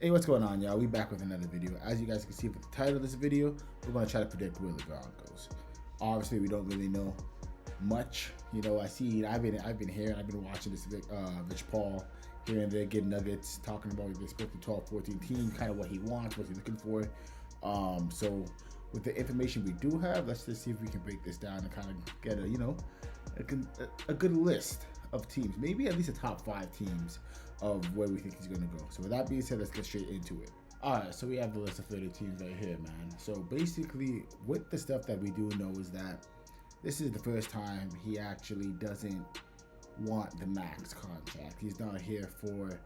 Hey, what's going on, y'all? We back with another video. As you guys can see with the title of this video, we're going to try to predict where LeBron goes. Obviously, we don't really know much. You know, I've been here and I've been watching this Rich Paul here and there, getting nuggets, talking about they spoke to 12, 14 teams, kind of what he wants, what he's looking for. So with the information we do have, let's just see if we can break this down and kind of get a good list of teams, maybe at least a top 5 teams of where we think he's going to go. So with that being said, let's get straight into it. Alright, so we have the list of 30 teams right here, man. So basically, with the stuff that we do know is that this is the first time he actually doesn't want the max contract. He's not here for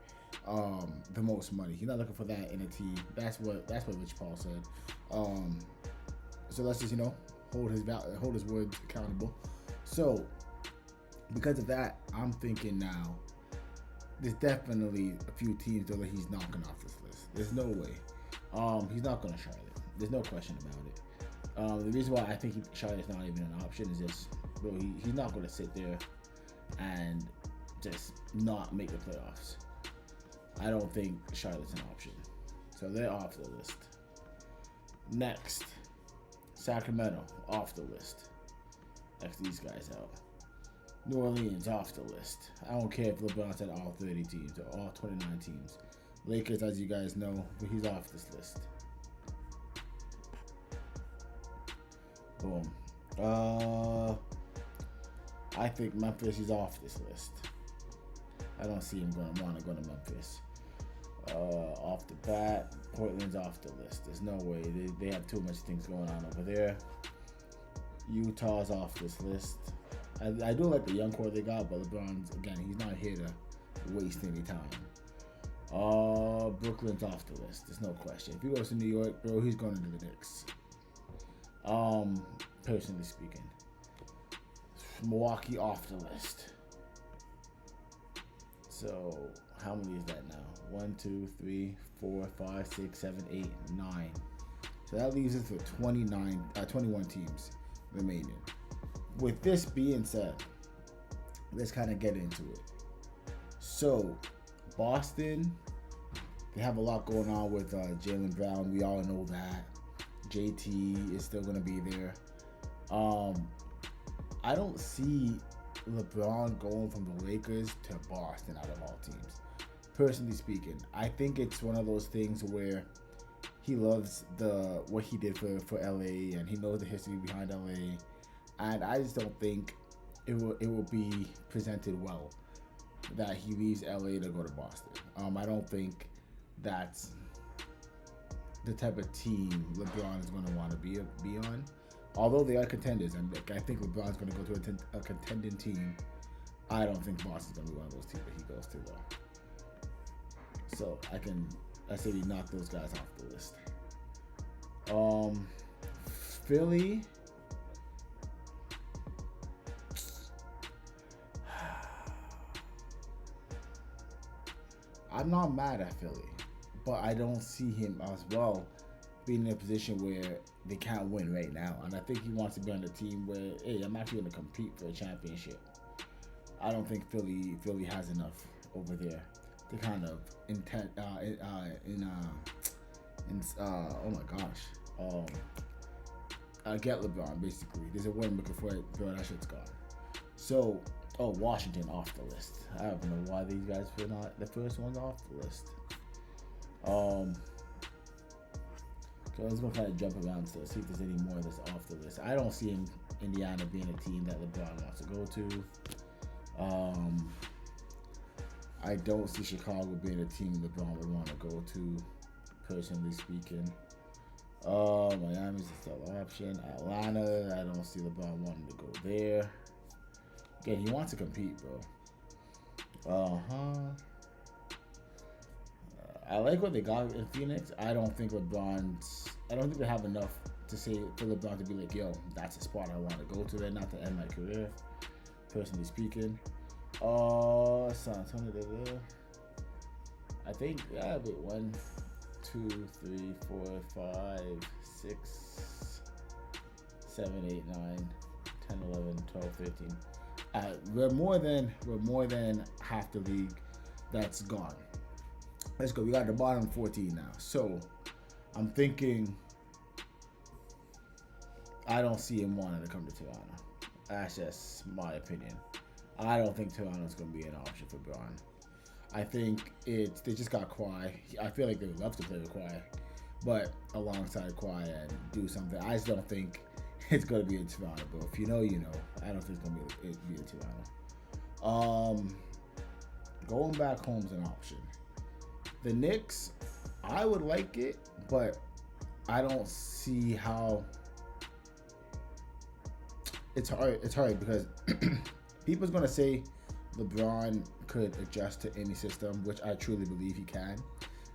the most money. He's not looking for that in a team. That's what Rich Paul said. So let's just hold his words accountable. So because of that, I'm thinking now there's definitely a few teams that he's knocking off this list. There's no way. He's not going to Charlotte. There's no question about it. The reason why I think Charlotte's not even an option is just, bro, he's not going to sit there and just not make the playoffs. I don't think Charlotte's an option. So they're off the list. Next, Sacramento, off the list. X these guys out. New Orleans, off the list. I don't care if LeBron's at all 30 teams or all 29 teams. Lakers, as you guys know, but he's off this list. Boom. I think Memphis is off this list. I don't see him want to go to Memphis. Off the bat, Portland's off the list. There's no way. They have too much things going on over there. Utah's off this list. I do like the young core they got, but LeBron's, again, he's not here to waste any time. Brooklyn's off the list. There's no question. If he goes to New York, bro, he's going to the Knicks. Personally speaking. Milwaukee off the list. So how many is that now? 1, 2, 3, 4, 5, 6, 7, 8, 9. So that leaves us with 21 teams remaining. With this being said, let's kind of get into it. So Boston, they have a lot going on with Jaylen Brown. We all know that. JT is still going to be there. I don't see LeBron going from the Lakers to Boston out of all teams. Personally speaking, I think it's one of those things where he loves what he did for LA, and he knows the history behind LA, and I just don't think it will be presented well that he leaves LA to go to Boston. I don't think that's the type of team LeBron is going to want to be on. Although they are contenders, and I think LeBron's going to go to a contending team, I don't think Boston's going to be one of those teams that he goes to, though. So I say we knock those guys off the list. Philly. I'm not mad at Philly, but I don't see him as well being in a position where they can't win right now. And I think he wants to be on a team where, hey, I'm actually going to compete for a championship. I don't think Philly has enough over there to kind of get LeBron, basically. There's a win looking for it, bro, that shit's gone. So, Washington off the list. I don't know why these guys were not the first ones off the list. So let's go kind of jump around to see if there's any more that's off the list. I don't see Indiana being a team that LeBron wants to go to. I don't see Chicago being a team LeBron would want to go to, personally speaking. Miami's still an option. Atlanta, I don't see LeBron wanting to go there. Again, he wants to compete, bro. I like what they got in Phoenix. I don't think they have enough to say for LeBron to be like, yo, that's a spot I want to go to there, not to end my career, personally speaking. San Antonio, I think, yeah, but 1, 2, 3, 4, 5, 6, 7, 8, 9, 10, 11, 12, 13. We're more than half the league that's gone. let's go. We got the bottom 14 now. So I'm thinking I don't see him wanting to come to Toronto. That's just my opinion. I don't think Toronto's going to be an option for Bron. I think they just got Kawhi. I feel like they would love to play with Kawhi, but alongside Kawhi and do something. I just don't think it's going to be in Toronto, bro. If you know, you know. I don't think it's going to be in Toronto. Going back home's an option. The Knicks, I would like it, but I don't see how. It's hard because people's gonna say LeBron could adjust to any system, which I truly believe he can,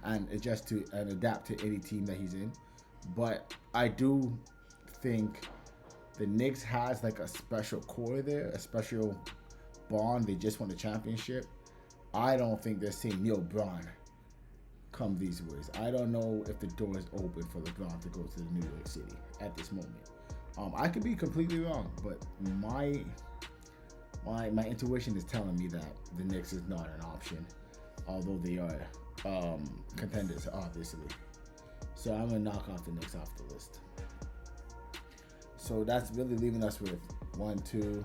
and adjust to and adapt to any team that he's in. But I do think the Knicks has like a special core there, a special bond. They just won the championship. I don't think they're saying, yo, Bron, come these ways. I don't know if the door is open for LeBron to go to the New York City at this moment. I could be completely wrong, but my intuition is telling me that the Knicks is not an option, although they are contenders, obviously. So I'm gonna knock off the Knicks off the list. So that's really leaving us with 1, 2,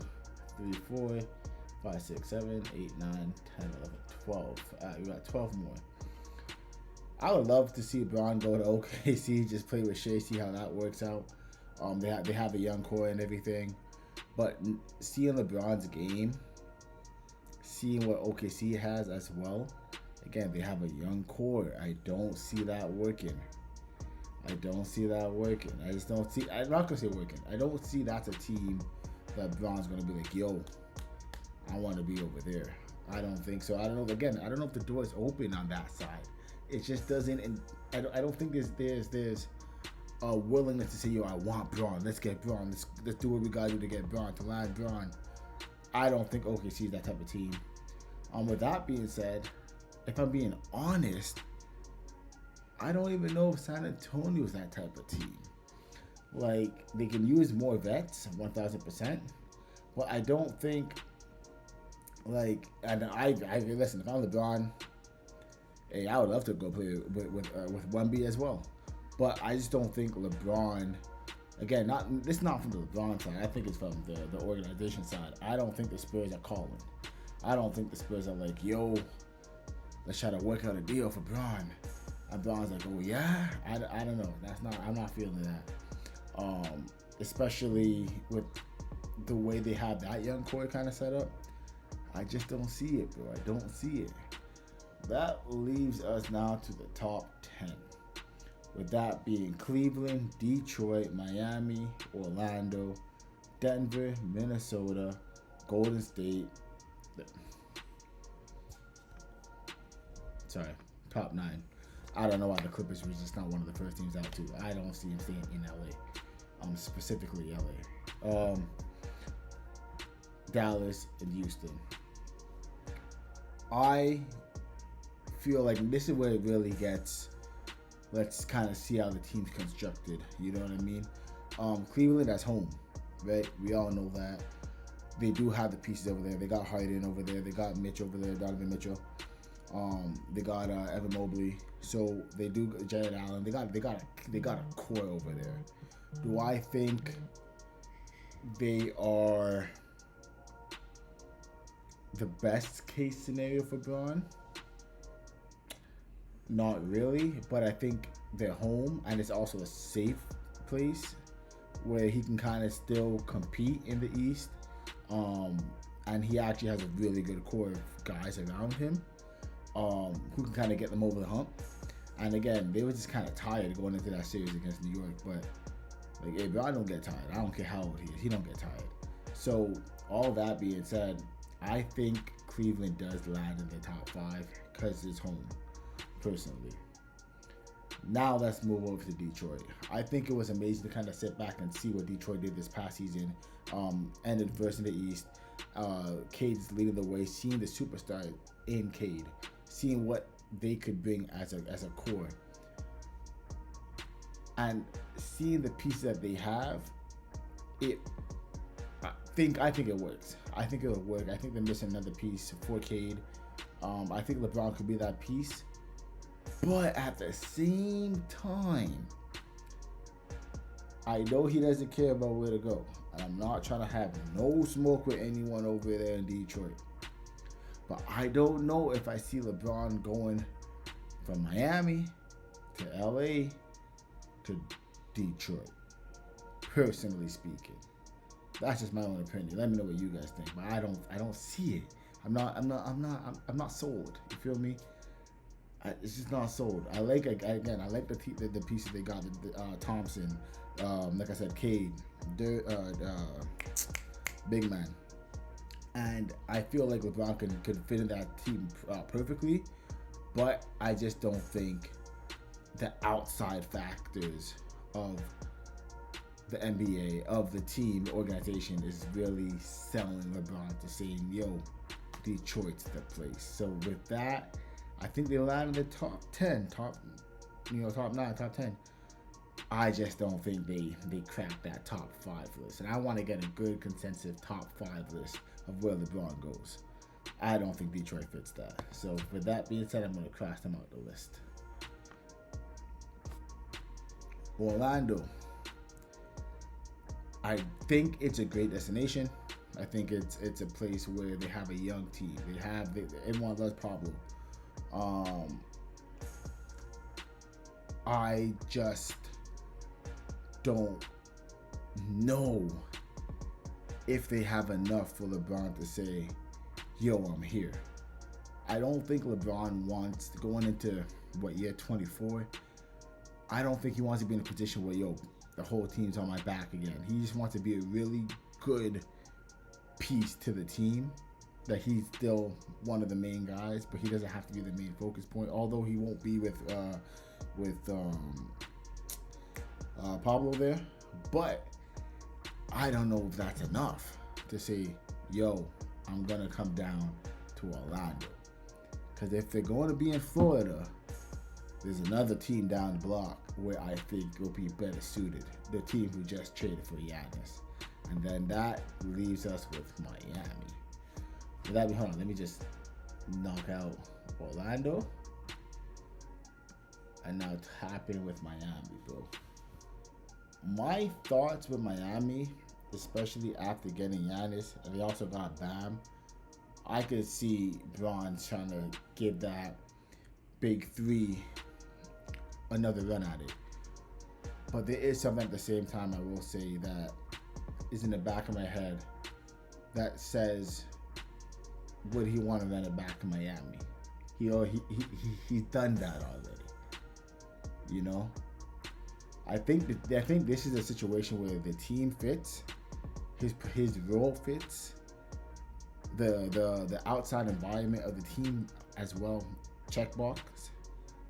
3, 4, 5, 6, 7, 8, 9, 10, 11, 12. We got 12 more. I would love to see Bron go to OKC, just play with Shea, see how that works out. They have a young core and everything, but seeing LeBron's game, seeing what OKC has as well, again, they have a young core. I don't see that working. I just don't see. I'm not gonna say working. I don't see that's a team that Bron's gonna be like, yo, I want to be over there. I don't think so. I don't know. Again, I don't know if the door is open on that side. It just doesn't. And I don't think there's a willingness to say, yo, I want Bron. Let's get Bron. Let's do what we gotta do to get Bron, to land Bron. I don't think OKC is that type of team. With that being said, if I'm being honest, I don't even know if San Antonio is that type of team. Like, they can use more vets, 1,000%, but I don't think, like, and I listen, if I'm LeBron, hey, I would love to go play with Wemby as well. But I just don't think LeBron, again, it's not from the LeBron side. I think it's from the organization side. I don't think the Spurs are calling. I don't think the Spurs are like, yo, let's try to work out a deal for Bron. And Bron's like, oh yeah? I don't know. I'm not feeling that. Especially with the way they have that young core kind of set up. I just don't see it, bro. I don't see it. That leaves us now to the top 10. With that being Cleveland, Detroit, Miami, Orlando, Denver, Minnesota, Golden State. Sorry, top 9. I don't know why the Clippers were just not one of the first teams out too. I don't see him staying in LA, specifically LA. Dallas and Houston. I feel like this is where it really gets. Let's kind of see how the team's constructed. You know what I mean? Cleveland, that's home, right? We all know that. They do have the pieces over there. They got Harden over there. They got Mitch over there, Donovan Mitchell. They got Evan Mobley. So they do Jared Allen. They got a core over there. Do I think they are the best case scenario for Bron? Not really, but I think they're home, and it's also a safe place where he can kind of still compete in the East. And he actually has a really good core of guys around him who can kind of get them over the hump. And again, they were just kind of tired going into that series against New York, but like, hey, bro, I don't get tired. I don't care how old he is. He don't get tired. So all that being said, I think Cleveland does land in the top 5 because it's home. Personally. Now let's move over to Detroit. I think it was amazing to kind of sit back and see what Detroit did this past season. Ended first in the East. Cade is leading the way, seeing the superstar in Cade, seeing what they could bring as a core, and seeing the pieces that they have. I think it works. I think it'll work. I think they're missing another piece for Cade. I think LeBron could be that piece. But at the same time, I know he doesn't care about where to go. And I'm not trying to have no smoke with anyone over there in Detroit. But I don't know if I see LeBron going from Miami to LA to Detroit. Personally speaking. That's just my own opinion. Let me know what you guys think. But I don't see it. I'm not sold. You feel me? It's just not sold. I like the pieces they got. Thompson, like I said, Cade, big man, and I feel like LeBron could fit in that team perfectly, but I just don't think the outside factors of the NBA, of the team, the organization is really selling LeBron to saying, yo, Detroit's the place. So with that, I think they land in the top 10, top 9, top 10. I just don't think they crack that top 5 list. And I want to get a good consensus top 5 list of where LeBron goes. I don't think Detroit fits that. So with that being said, I'm going to cross them out the list. Orlando. I think it's a great destination. I think it's a place where they have a young team. Everyone loves Pablo. I just don't know if they have enough for LeBron to say, yo, I'm here. I don't think LeBron wants to, going into year 24, I don't think he wants to be in a position where, yo, the whole team's on my back again. He just wants to be a really good piece to the team, that he's still one of the main guys, but he doesn't have to be the main focus point, although he won't be with Pablo there. But I don't know if that's enough to say, yo, I'm gonna come down to Orlando. Because if they're going to be in Florida, there's another team down the block where I think will be better suited. The team who just traded for Giannis. And then that leaves us with Miami. Hold on, let me just knock out Orlando. And now tap in with Miami, bro. My thoughts with Miami, especially after getting Giannis, and they also got Bam, I could see Bron trying to give that big three another run at it. But there is something at the same time I will say that is in the back of my head that says, would he want to run it back to Miami? He's done that already. You know? I think this is a situation where the team fits, his role fits, the outside environment of the team as well. Checkbox,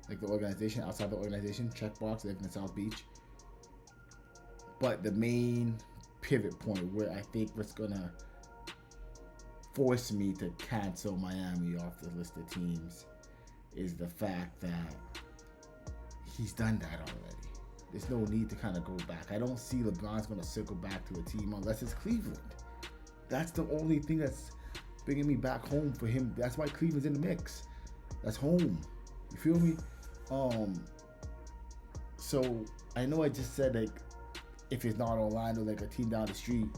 like the organization, outside the organization, checkbox, living in South Beach. But the main pivot point where I think what's gonna force me to cancel Miami off the list of teams is the fact that he's done that already. There's no need to kind of go back. I don't see LeBron's going to circle back to a team unless it's Cleveland. That's the only thing that's bringing me back home for him. That's why Cleveland's in the mix. That's home. You feel me? So I know I just said, like, if it's not Orlando, like a team down the street.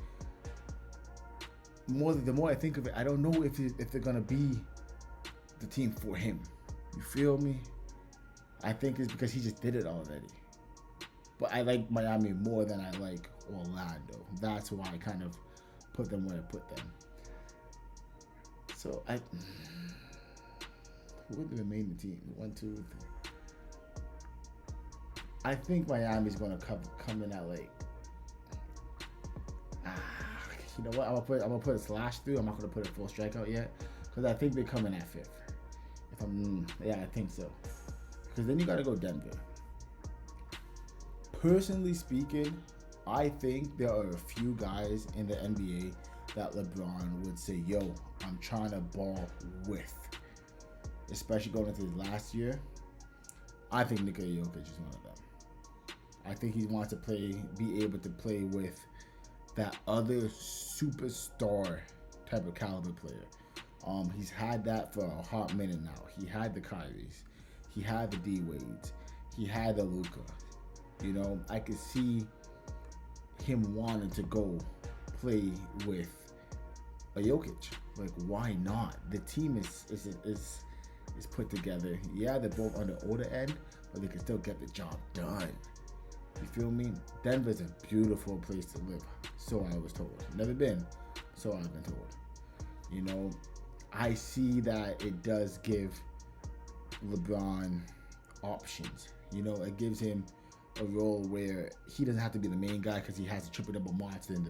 The more I think of it, I don't know if they're going to be the team for him. You feel me? I think it's because he just did it already. But I like Miami more than I like Orlando. That's why I kind of put them where I put them. So who would remain the team? 1, 2, 3. I think Miami's going to come in at like. You know what? I'm gonna put a slash through. I'm not gonna put a full strikeout yet because I think they're coming at 5th. I think so. Because then you gotta go Denver. Personally speaking, I think there are a few guys in the NBA that LeBron would say, yo, I'm trying to ball with. Especially going into his last year. I think Nikola Jokic is one of them. I think he wants to be able to play with that other superstar type of caliber player. He's had that for a hot minute now. He had the Kyries. He had the D Wades. He had the Luka. You know, I could see him wanting to go play with a Jokic. Like, why not? The team is put together. Yeah, they're both on the older end, but they can still get the job done. You feel me? Denver's a beautiful place to live. So I was told. Never been. So I've been told. You know, I see that it does give LeBron options. You know, it gives him a role where he doesn't have to be the main guy because he has a triple-double monster in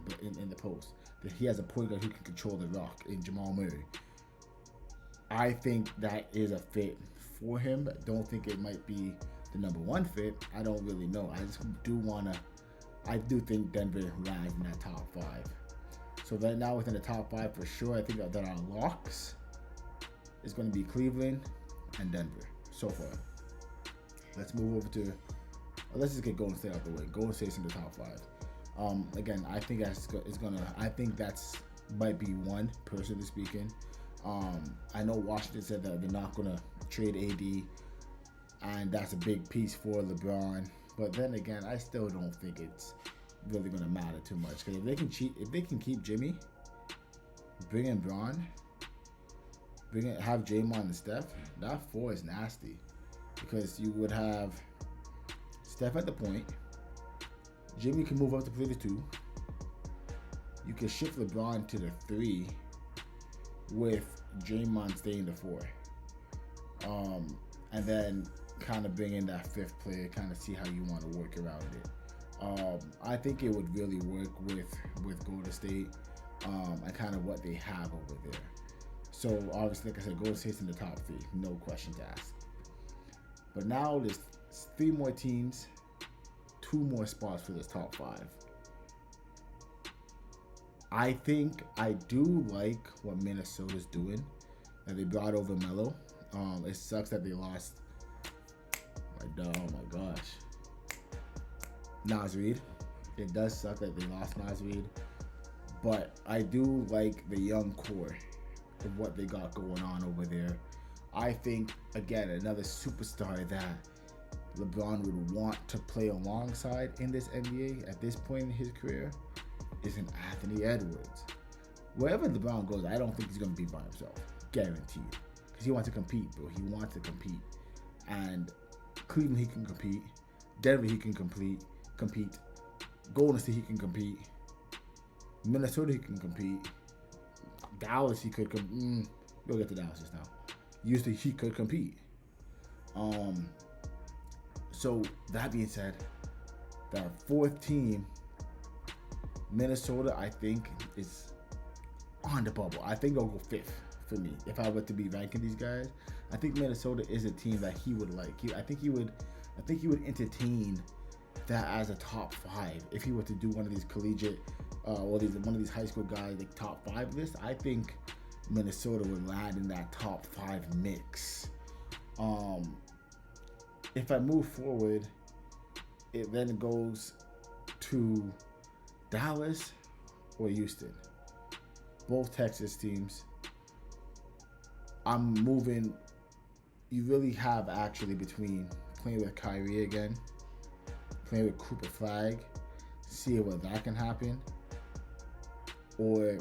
the post. That he has a point guard who can control the rock in Jamal Murray. I think that is a fit for him. Don't think it might be the number one fit. I don't really know. I do think Denver lands in that top 5. So right now within the top 5 for sure, I think that our locks is going to be Cleveland and Denver so far. Let's move over to, let's just get Golden State out the way. Golden State's in the top 5. Again, I think I think that's might be one, personally speaking. I know Washington said that they're not going to trade AD, and that's a big piece for LeBron. But then again, I still don't think it's really going to matter too much. Because if they can keep Jimmy, bring in Bron, have Draymond and Steph, that 4 is nasty. Because you would have Steph at the point. Jimmy can move up to play the 2. You can shift LeBron to the 3 with Draymond staying the 4. And then kind of bring in that 5th player, kind of see how you want to work around it. I think it would really work with Golden State and kind of what they have over there. So obviously, like I said, Golden State's in the top 3, no question to ask. But now there's 3 more teams, 2 more spots for this top 5. I think I do like what Minnesota's doing, that they brought over Melo. It sucks that they lost. Oh my gosh, Naz Reid. It does suck that they lost Naz Reid, but I do like the young core of what they got going on over there. I think, again, another superstar that LeBron would want to play alongside in this NBA at this point in his career is an Anthony Edwards. Wherever LeBron goes, I don't think he's going to be by himself, guaranteed. Because he wants to compete, bro. He wants to compete. And Cleveland, he can compete. Denver, he can compete. Golden State, he can compete. Minnesota, he can compete. Dallas, he could compete. We'll get to Dallas just now. Houston, he could compete. So that being said, that 4th team, Minnesota, I think is on the bubble. I think they'll go 5th for me. If I were to be ranking these guys, I think Minnesota is a team that he would like. I think he would entertain that as a top 5 if he were to do one of these collegiate one of these high school guys, like top 5 list. I think Minnesota would land in that top 5 mix. If I move forward, it then goes to Dallas or Houston. Both Texas teams. I'm moving. You really have actually between playing with Kyrie again, playing with Cooper Flag, see whether that can happen, or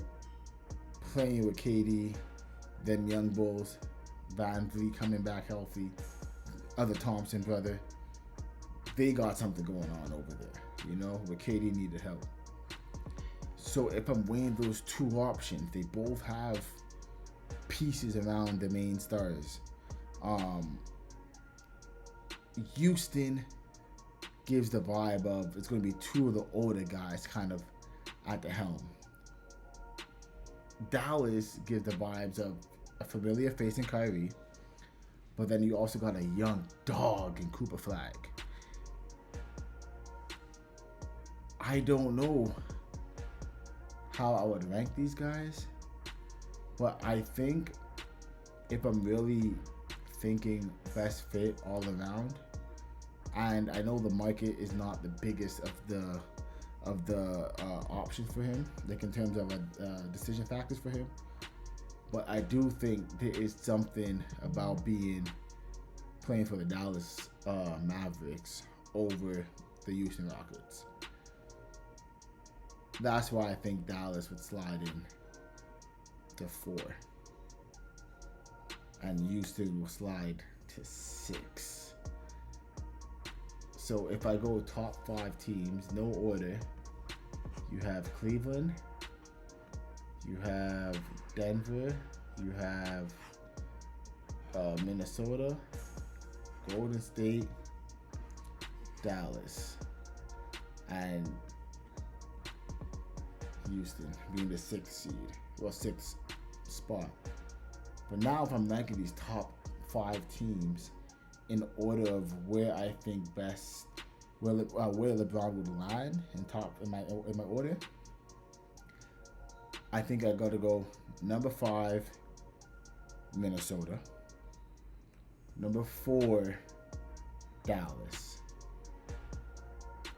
playing with KD, then Young Bulls, Van Vliet coming back healthy, other Thompson brother. They got something going on over there, you know, where KD needed help. So if I'm weighing those 2 options, they both have pieces around the main stars. Houston gives the vibe of it's going to be 2 of the older guys kind of at the helm. Dallas gives the vibes of a familiar face in Kyrie, but then you also got a young dog in Cooper Flag. I don't know how I would rank these guys, but I think if I'm really thinking best fit all around, and I know the market is not the biggest of the options for him, like in terms of decision factors for him, but I do think there is something about being playing for the Dallas Mavericks over the Houston Rockets. That's why I think Dallas would slide in to 4. And Houston will slide to 6. So if I go top 5 teams, no order, you have Cleveland, you have Denver, you have Minnesota, Golden State, Dallas, and Houston being the 6th seed, or 6th spot. But now if I'm ranking these top 5 teams in order of where I think best, where LeBron would land in my order, I think I gotta go number 5, Minnesota. Number 4, Dallas.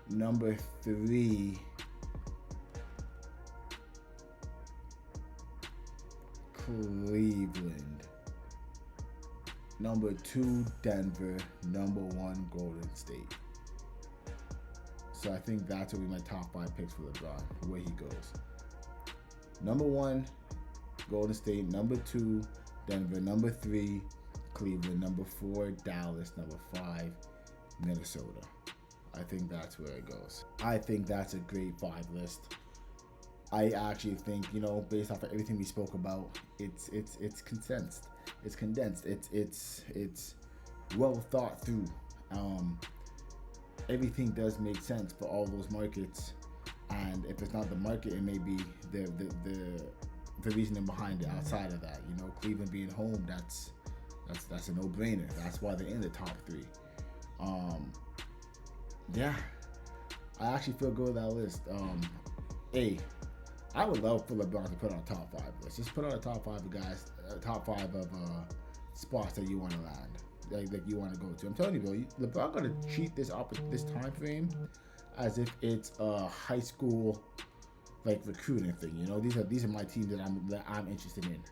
Number 3, Cleveland. Number 2, Denver. Number 1, Golden State. So I think that's will be my top 5 picks for LeBron, where he goes. Number 1, Golden State. Number 2, Denver. Number 3, Cleveland. Number 4, Dallas. Number 5, Minnesota. I think that's where it goes. I think that's a great 5 list. I actually think, based off of everything we spoke about, it's condensed. It's condensed. It's well thought through. Everything does make sense for all those markets, and if it's not the market, it may be the reasoning behind it outside of that. Cleveland being home, that's a no-brainer. That's why they're in the top 3. Yeah, I actually feel good with that list. I would love for LeBron to put on a top 5 list. Just put on a top 5 of guys, top 5 of spots that you want to land, like you want to go to. I'm telling you, bro, LeBron gonna treat this time frame as if it's a high school recruiting thing. These are my teams that I'm interested in.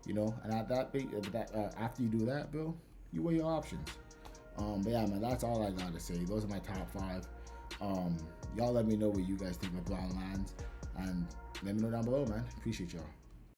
And at after you do that, bro, you weigh your options. But yeah, man, that's all I gotta say. Those are my top 5. Y'all let me know where you guys think LeBron lands, and let me know down below, man. Appreciate y'all.